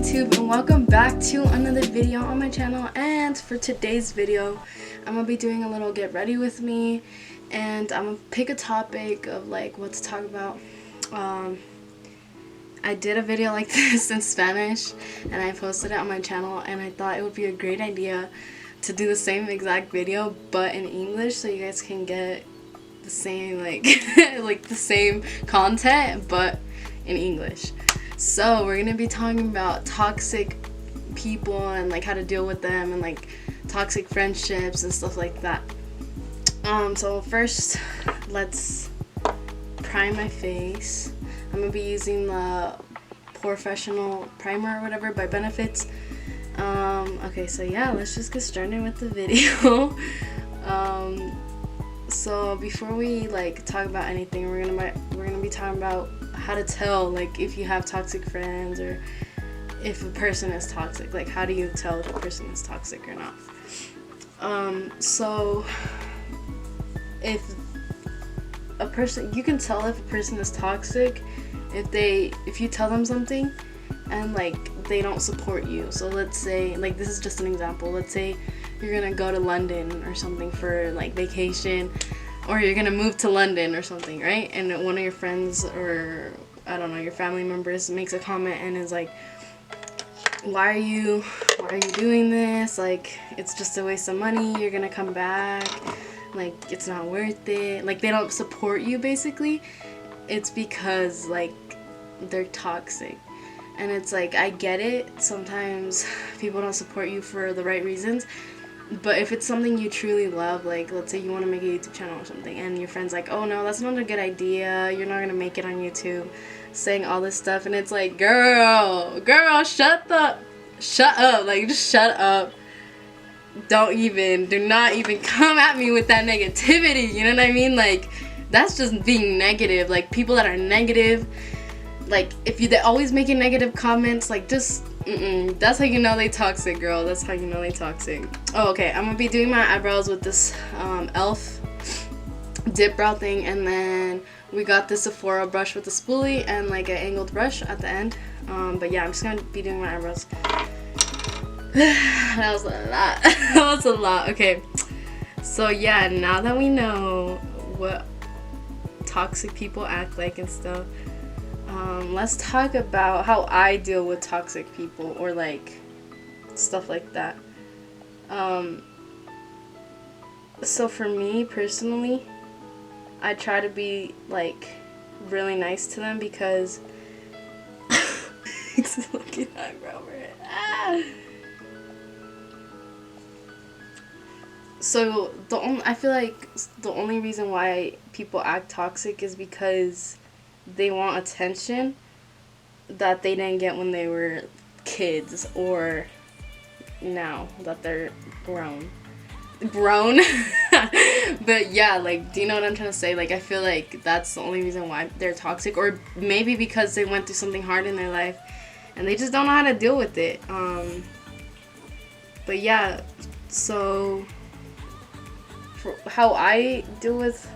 YouTube, and welcome back to another video on my channel. And for today's video, I'm gonna be doing a little get ready with me, and I'm gonna pick a topic of like what to talk about. I did a video like this in Spanish and I posted it on my channel, and I thought it would be a great idea to do the same exact video but in English, so you guys can get the same like the same content but in English. So we're gonna be talking about toxic people and like how to deal with them, and like toxic friendships and stuff like that. So first, let's prime my face. I'm gonna be using the Professional Primer or whatever by Benefits. Okay, so yeah, let's just get started with the video. So before we like talk about anything, we're gonna be talking about how to tell like if you have toxic friends or if a person is toxic. Like, how do you tell if a person is toxic or not? So if a person, you can tell if a person is toxic if you tell them something and like they don't support you. So let's say, like, this is just an example, let's say you're gonna go to London or something for like vacation, or you're gonna move to London or something, right? And one of your friends, or I don't know, your family members makes a comment and is like, why are you doing this? Like, it's just a waste of money, you're gonna come back, like it's not worth it. Like, they don't support you basically. It's because like they're toxic. And it's like, I get it, sometimes people don't support you for the right reasons, but if it's something you truly love, like let's say you want to make a YouTube channel or something and your friend's like, oh no, that's not a good idea, you're not gonna make it on YouTube, saying all this stuff, and it's like, girl, shut up, like just shut up. Do not even come at me with that negativity, you know what I mean? Like, that's just being negative. Like, people that are negative, like if they're always making negative comments, like just that's how you know they toxic, girl. That's how you know they toxic. Oh, okay, I'm gonna be doing my eyebrows with this elf dip brow thing, and then we got this Sephora brush with a spoolie and like an angled brush at the end. But yeah, I'm just gonna be doing my eyebrows. That was a lot. That was a lot. Okay, so yeah, now that we know what toxic people act like and stuff, let's talk about how I deal with toxic people, or like stuff like that. So for me personally, I try to be like really nice to them, because it's looking eyebrow red. So I feel like the only reason why people act toxic is because they want attention that they didn't get when they were kids, or now that they're grown. But yeah, like, do you know what I'm trying to say? Like, I feel like that's the only reason why they're toxic, or maybe because they went through something hard in their life and they just don't know how to deal with it. But yeah, so for how I deal with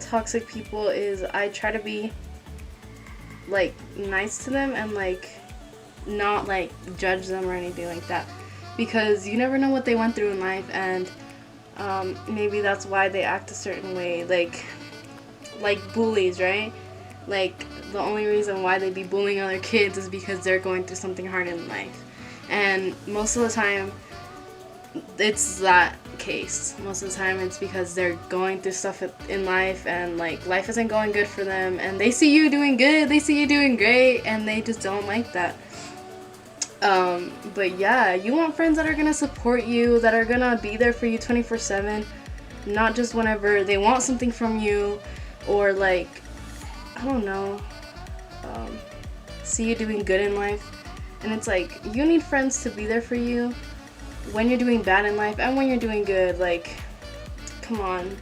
toxic people is I try to be like nice to them and like not like judge them or anything like that, because you never know what they went through in life, and maybe that's why they act a certain way. Like bullies, right? Like, the only reason why they be bullying other kids is because they're going through something hard in life, and most of the time it's that case. Most of the time it's because they're going through stuff in life, and like life isn't going good for them, and they see you doing good, they see you doing great, and they just don't like that. But yeah, you want friends that are gonna support you, that are gonna be there for you 24/7, not just whenever they want something from you, or like, I don't know, see you doing good in life. And it's like, you need friends to be there for you when you're doing bad in life and when you're doing good. Like, come on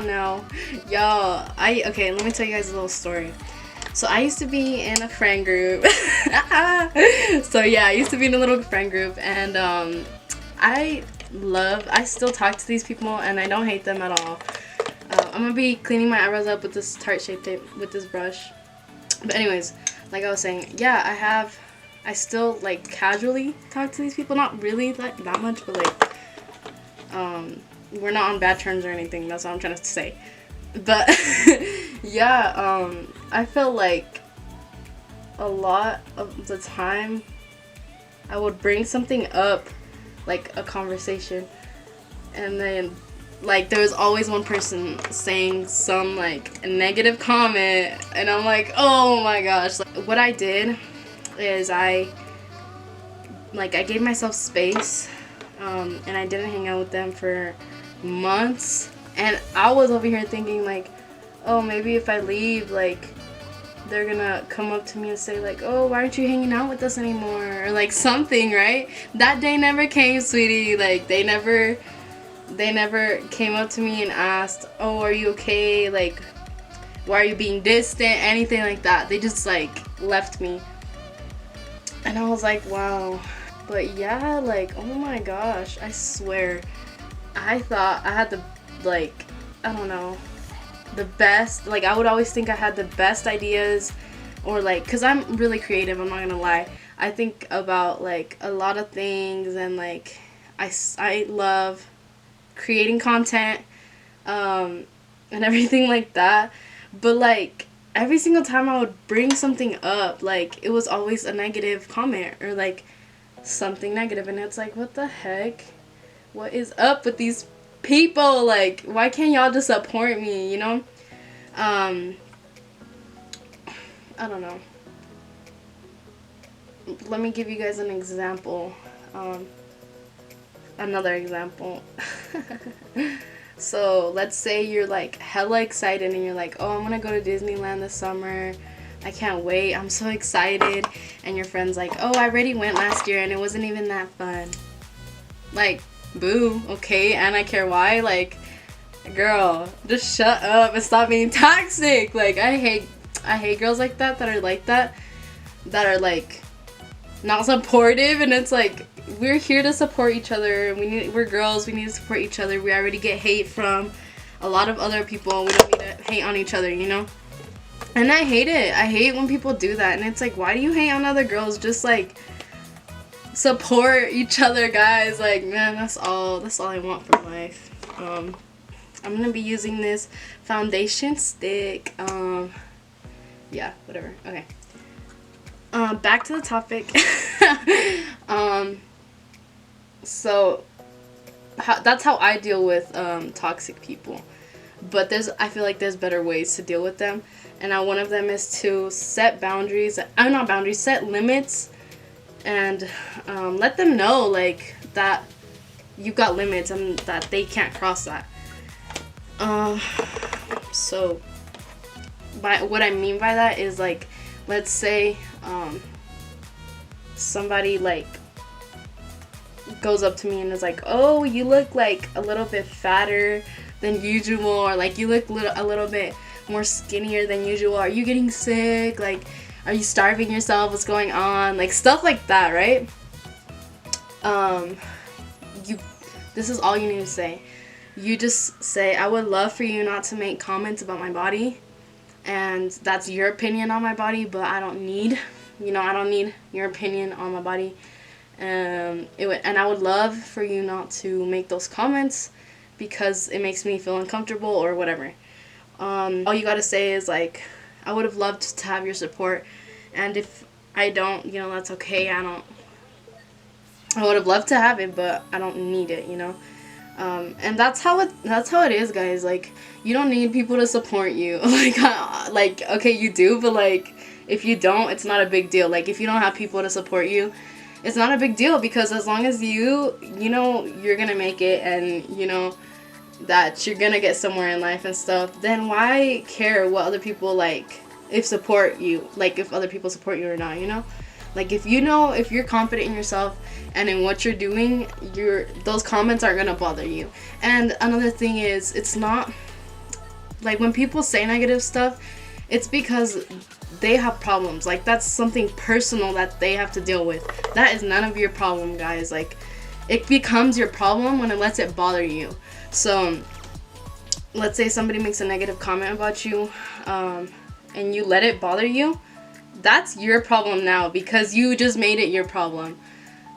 now, y'all. Okay, let me tell you guys a little story. So I used to be in a friend group. So yeah, I used to be in a little friend group, and I still talk to these people, and I don't hate them at all. I'm gonna be cleaning my eyebrows up with this Tarte Shape Tape with this brush. But anyways, like I was saying, yeah, I I still like casually talk to these people, not really like that much, but like we're not on bad terms or anything. That's what I'm trying to say. But yeah, I feel like a lot of the time I would bring something up, like a conversation, and then like there was always one person saying some like negative comment, and I'm like, oh my gosh. Like, what I did is I gave myself space, and I didn't hang out with them for months, and I was over here thinking like, oh, maybe if I leave, like they're gonna come up to me and say like, oh, why aren't you hanging out with us anymore, or like something, right? That day never came, sweetie. Like they never came up to me and asked, oh, are you okay, like why are you being distant, anything like that. They just like left me, and I was like, wow. But yeah, like, oh my gosh, I swear I thought I had the, like, I don't know, the best, like I would always think I had the best ideas, or like, because I'm really creative, I'm not gonna lie. I think about like a lot of things, and like I love creating content, and everything like that. But like every single time I would bring something up, like it was always a negative comment or like something negative, and it's like, what the heck, what is up with these people? Like, why can't y'all just support me, you know? I don't know. Let me give you guys an example. Another example. So let's say you're like hella excited and you're like, oh, I'm gonna go to Disneyland this summer, I can't wait, I'm so excited. And your friend's like, oh, I already went last year and it wasn't even that fun. Like, boo, okay, and I care why? Like, girl, just shut up and stop being toxic. Like, I hate girls like that are like that are like not supportive, and it's like, we're here to support each other. We're girls, we need to support each other. We already get hate from a lot of other people. We don't need to hate on each other, you know? And I hate it. I hate when people do that. And it's like, why do you hate on other girls? Just like support each other, guys. Like, man, that's all I want from life. I'm gonna be using this foundation stick. Yeah, whatever. Okay. Back to the topic. So that's how I deal with toxic people. But I feel like there's better ways to deal with them, and one of them is to set boundaries. Not boundaries, set limits, and let them know like that you've got limits and that they can't cross that. So what I mean by that is, like, let's say somebody like goes up to me and is like, oh, you look like a little bit fatter than usual, or like you look a little bit more skinnier than usual, are you getting sick, like are you starving yourself, what's going on, like stuff like that, right? This is all you need to say. You just say, I would love for you not to make comments about my body, and that's your opinion on my body, but I don't need your opinion on my body. And I would love for you not to make those comments because it makes me feel uncomfortable or whatever. All you gotta say is like, I would have loved to have your support, and if I don't, that's okay. I would have loved to have it, but I don't need it, and that's how it is, guys. Like, you don't need people to support you. like okay, you do, but like if you don't, it's not a big deal. Like, if you don't have people to support you, it's not a big deal, because as long as you're gonna make it, and that you're gonna get somewhere in life and stuff, then why care what other people like, if other people support you or not, Like, if you're confident in yourself and in what you're doing, those comments aren't gonna bother you. And another thing is, it's not like when people say negative stuff, it's because they have problems. Like, that's something personal that they have to deal with. That is none of your problem, guys. Like, it becomes your problem when it lets it bother you. So let's say somebody makes a negative comment about you, and you let it bother you, that's your problem now because you just made it your problem.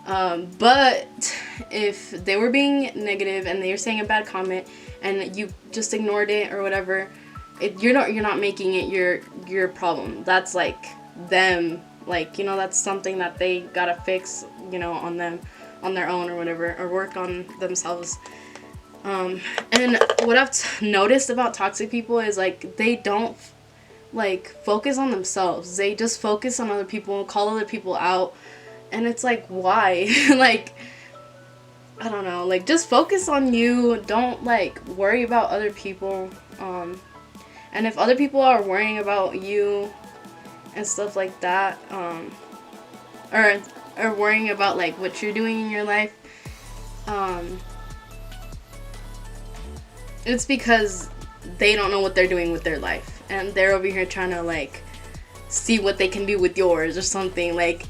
But if they were being negative and they were saying a bad comment and you just ignored it or whatever, you're not making it your problem. That's like them, like, you know, that's something that they gotta fix, you know, on their own or whatever, or work on themselves. And what I've noticed about toxic people is like they don't like focus on themselves. They just focus on other people, call other people out, and it's like, why? Like, I don't know, like, just focus on you. Don't like worry about other people. And if other people are worrying about you and stuff like that, or worrying about like what you're doing in your life, it's because they don't know what they're doing with their life, and they're over here trying to like see what they can do with yours or something. Like,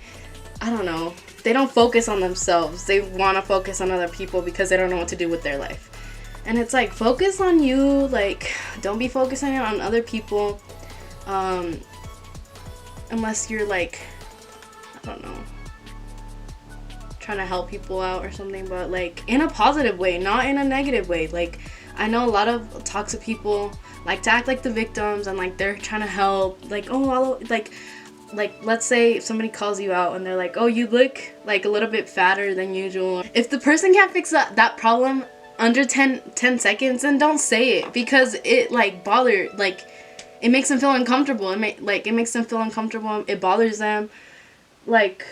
I don't know, they don't focus on themselves. They want to focus on other people because they don't know what to do with their life. And it's like, focus on you. Like, don't be focusing on other people, unless you're like, I don't know, trying to help people out or something, but like in a positive way, not in a negative way. Like, I know a lot of toxic people like to act like the victims and like they're trying to help. Like, oh, like let's say if somebody calls you out and they're like, oh, you look like a little bit fatter than usual. If the person can't fix that problem under 10 seconds, then don't say it, because it like it makes them feel uncomfortable. It makes them feel uncomfortable. It bothers them. Like,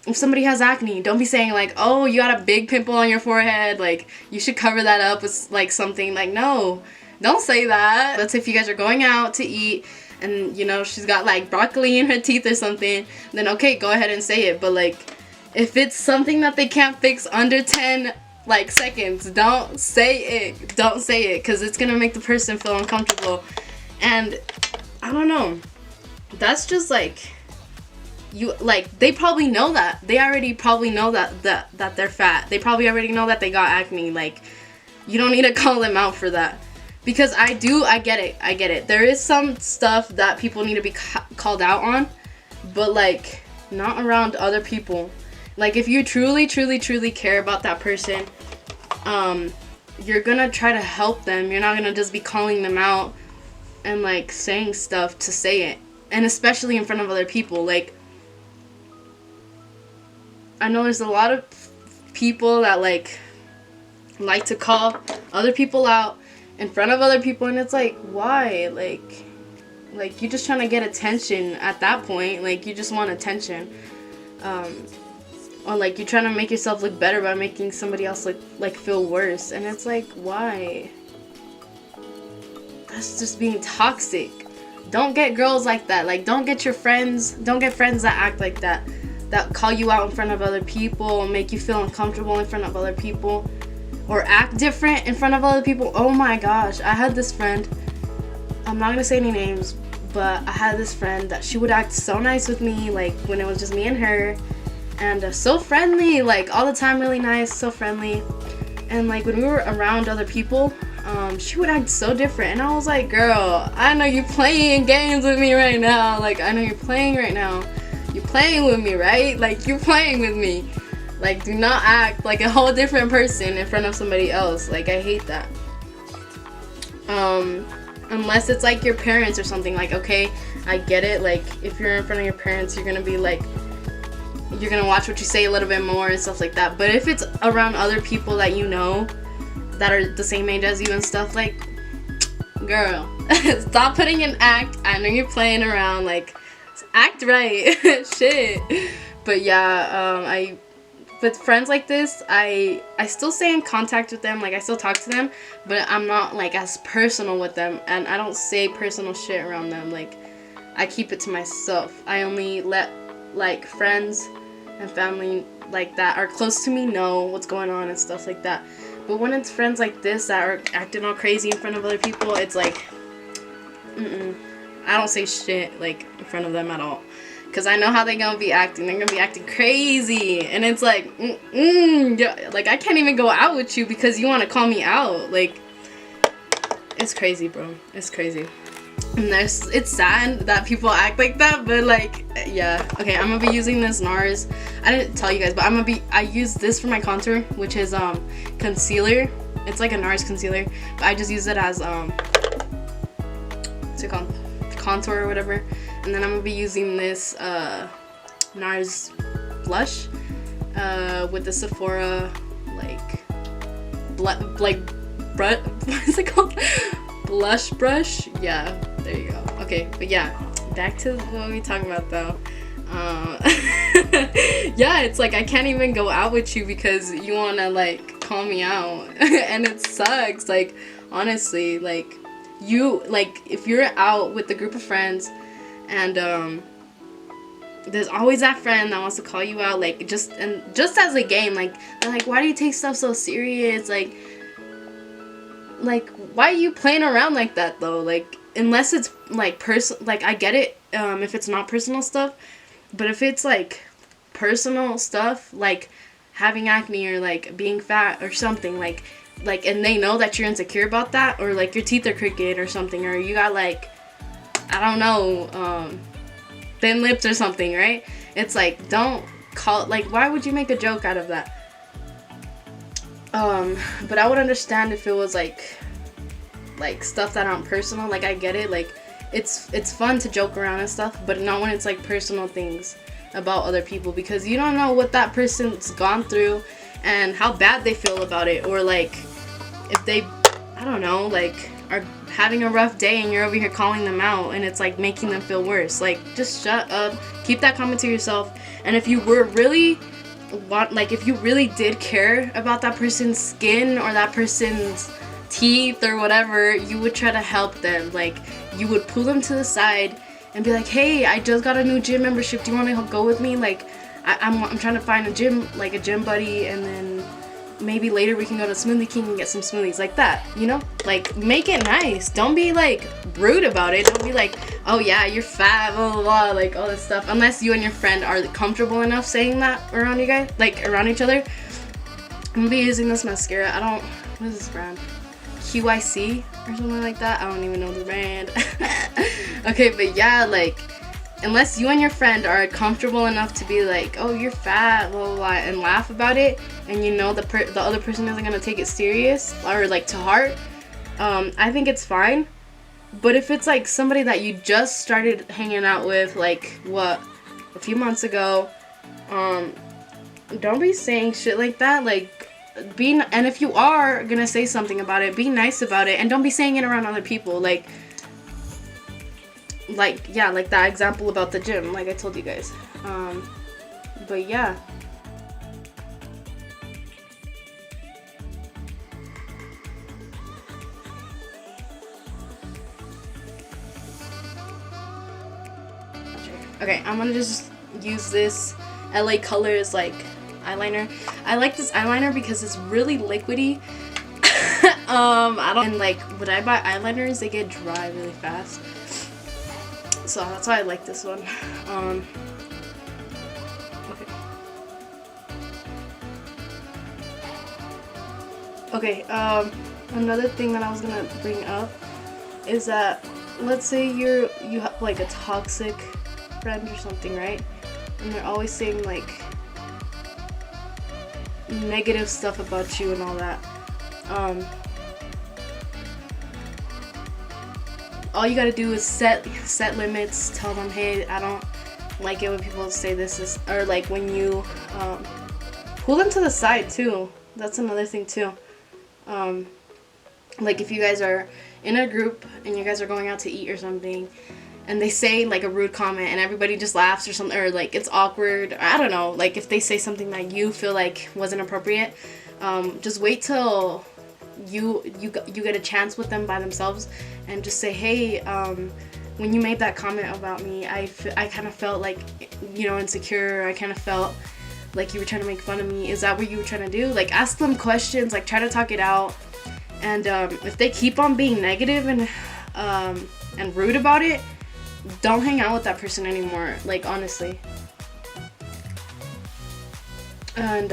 if somebody has acne, don't be saying like, oh, you got a big pimple on your forehead, like you should cover that up with like something. Like, no, don't say that. Let's say if you guys are going out to eat and, you know, she's got like broccoli in her teeth or something, then okay, go ahead and say it. But like, if it's something that they can't fix under 10 like seconds, don't say it. Don't say it, because it's gonna make the person feel uncomfortable. And I don't know, that's just like, you like, they probably know that. They already probably know that they're fat. They probably already know that they got acne. Like, you don't need to call them out for that. Because I get it. There is some stuff that people need to be called out on, but like, not around other people. Like, if you truly care about that person, you're gonna try to help them. You're not gonna just be calling them out and like saying stuff to say it. And especially in front of other people. Like, I know there's a lot of people that like to call other people out in front of other people, and it's like, why? Like you're just trying to get attention at that point. Like, you just want attention. Or like you're trying to make yourself look better by making somebody else like feel worse, and it's like, why? That's just being toxic. Don't get girls like that. Like, don't get friends that act like that call you out in front of other people and make you feel uncomfortable in front of other people, or act different in front of other people. Oh my gosh, I had this friend, I'm not gonna say any names, but I had this friend that she would act so nice with me, like when it was just me and her, and so friendly, like all the time, really nice, so friendly. And like when we were around other people, she would act so different, and I was like, girl, I know you're playing games with me right now. Like, I know you're playing right now. You're playing with me, right? Like, you're playing with me. Like, do not act like a whole different person in front of somebody else. Like, I hate that. Unless it's like your parents or something. Like, okay, I get it. Like, if you're in front of your parents, you're gonna be like, you're gonna watch what you say a little bit more and stuff like that. But if it's around other people that you know that are the same age as you and stuff, like, girl, stop putting an act. I know you're playing around. Like, act right. Shit. But yeah, with friends like this, I still stay in contact with them. Like, I still talk to them, but I'm not like as personal with them, and I don't say personal shit around them. Like, I keep it to myself. I only let like friends and family like that are close to me know what's going on and stuff like that. But when it's friends like this that are acting all crazy in front of other people, it's like, I don't say shit like in front of them at all, because I know how they're gonna be acting. They're gonna be acting crazy, and it's like, yeah, like, I can't even go out with you because you want to call me out. Like, it's crazy, bro. It's crazy. And it's sad that people act like that, but like, yeah. Okay, I'm gonna be using this NARS. I didn't tell you guys, but I use this for my contour, which is concealer. It's like a NARS concealer, but I just use it as what's it called, contour or whatever. And then I'm gonna be using this NARS blush with the Sephora what is it called? Blush brush. Yeah, there you go. Okay, but yeah, back to what we talking about though. Yeah, it's like I can't even go out with you because you wanna like call me out, and it sucks. Like honestly, like you, like if you're out with a group of friends and there's always that friend that wants to call you out, like just as a game, like they're like, why do you take stuff so serious? Like why are you playing around like that though? Like unless it's like like I get it if it's not personal stuff, but if it's like personal stuff like having acne or like being fat or something, like and they know that you're insecure about that, or like your teeth are crooked or something, or you got like, I don't know, thin lips or something, right? It's like, don't call, like why would you make a joke out of that? But I would understand if it was like stuff that aren't personal. Like I get it, like it's fun to joke around and stuff, but not when it's like personal things about other people, because you don't know what that person's gone through and how bad they feel about it, or like if they, I don't know, like are having a rough day and you're over here calling them out and it's like making them feel worse. Like just shut up, keep that comment to yourself. And if you were really if you really did care about that person's skin or that person's teeth or whatever, you would try to help them. Like you would pull them to the side and be like, hey, I just got a new gym membership, do you want to go with me? Like I'm trying to find a gym, like a gym buddy, and then maybe later we can go to Smoothie King and get some smoothies, like that, you know? Like make it nice. Don't be like rude about it. Don't be like, oh yeah, you're fat, blah blah blah, like all this stuff, unless you and your friend are comfortable enough saying that around you guys, like around each other. I'm gonna be using this mascara. What is this brand? QIC or something like that. I don't even know the brand. Okay, but yeah, like unless you and your friend are comfortable enough to be like, oh, you're fat, blah blah blah, and laugh about it, and you know the other person isn't gonna take it serious or like to heart, I think it's fine. But if it's like somebody that you just started hanging out with, like a few months ago, don't be saying shit like that. Like and if you are gonna say something about it, be nice about it, and don't be saying it around other people. Like yeah, like that example about the gym, like I told you guys. But yeah. Okay, I'm gonna just use this LA Colors like eyeliner. I like this eyeliner because it's really liquidy. And like when I buy eyeliners, they get dry really fast. So that's why I like this one. Okay, another thing that I was gonna bring up is that, let's say you have like a toxic friend or something, right? And they're always saying like negative stuff about you and all that. All you gotta do is set limits. Tell them, hey, I don't like it when people say this, or like when you pull them to the side too. That's another thing too. Like if you guys are in a group and you guys are going out to eat or something, and they say like a rude comment and everybody just laughs or something, or like it's awkward, I don't know, like if they say something that you feel like wasn't appropriate, just wait till you get a chance with them by themselves and just say, hey, when you made that comment about me, I kind of felt like, insecure. I kind of felt like you were trying to make fun of me. Is that what you were trying to do? Like ask them questions, like try to talk it out. And if they keep on being negative and rude about it, don't hang out with that person anymore, like honestly. And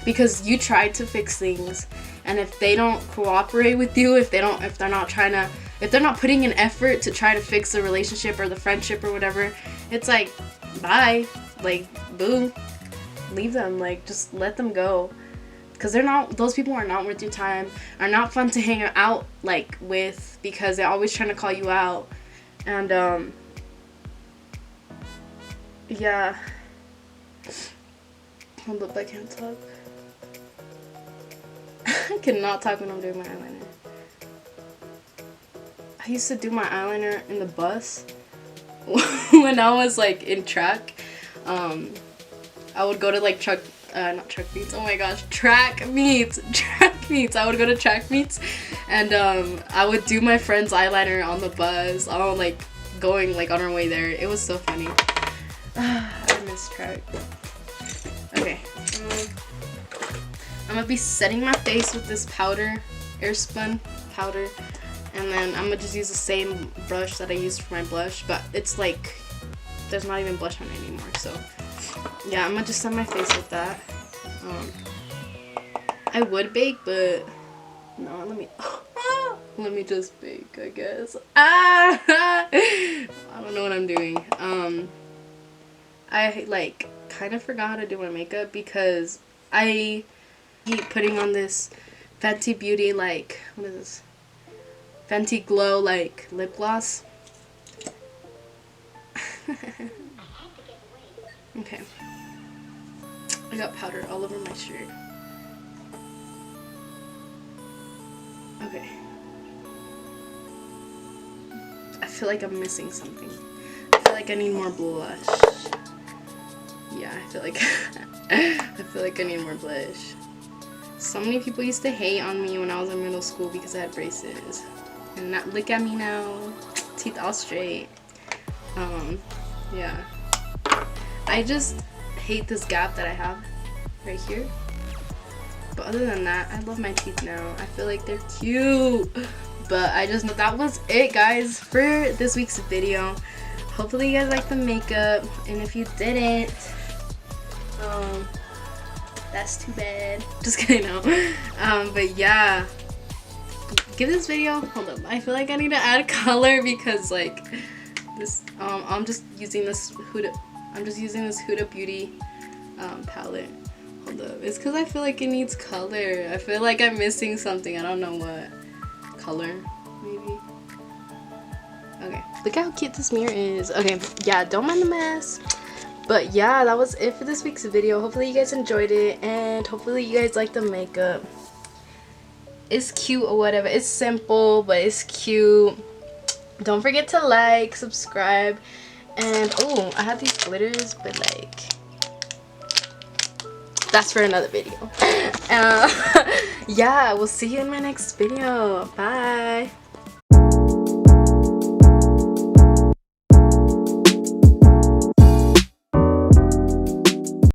because you tried to fix things, and if they don't cooperate with you, if they're not trying to if they're not putting an effort to try to fix the relationship or the friendship or whatever, it's like, bye, like, boo, leave them, like, just let them go. Because those people are not worth your time, are not fun to hang out, like, with, because they're always trying to call you out. And, yeah. Hold up, I can't talk. I cannot talk when I'm doing my eyeliner. I used to do my eyeliner in the bus when I was, like, in track. I would go to, like, track meets. Oh my gosh, track meets. I would go to track meets, and I would do my friend's eyeliner on the bus. All like going like on our way there. It was so funny. I miss track. Okay, I'm gonna be setting my face with this powder, airspun powder, and then I'm gonna just use the same brush that I used for my blush, but it's like there's not even blush on it anymore. So yeah, I'm gonna just set my face with that. I would bake, but no, let me just bake, I guess. I don't know what I'm doing. I like kind of forgot how to do my makeup because I keep putting on this Fenty Beauty, like, what is this? Fenty Glow, like, lip gloss. Okay. I got powder all over my shirt. Okay. I feel like I'm missing something. I feel like I need more blush. Yeah, I feel like I need more blush. So many people used to hate on me when I was in middle school because I had braces. And not, look at me now. Teeth all straight. Yeah. I just hate this gap that I have right here. But other than that, I love my teeth now. I feel like they're cute. But I just know that was it, guys, for this week's video. Hopefully you guys liked the makeup. And if you didn't, that's too bad. Just kidding, no. But yeah, give this video, hold up, I feel like I need to add color because like this, I'm just using this Huda Beauty palette. Hold up, it's because I feel like it needs color. I feel like I'm missing something. I don't know what color, maybe. Okay, look how cute this mirror is. Okay, yeah, don't mind the mess. But yeah, that was it for this week's video. Hopefully you guys enjoyed it, and hopefully you guys like the makeup. It's cute or whatever. It's simple, but it's cute. Don't forget to like, subscribe, and oh, I have these glitters, but like that's for another video. Yeah, we'll see you in my next video. Bye.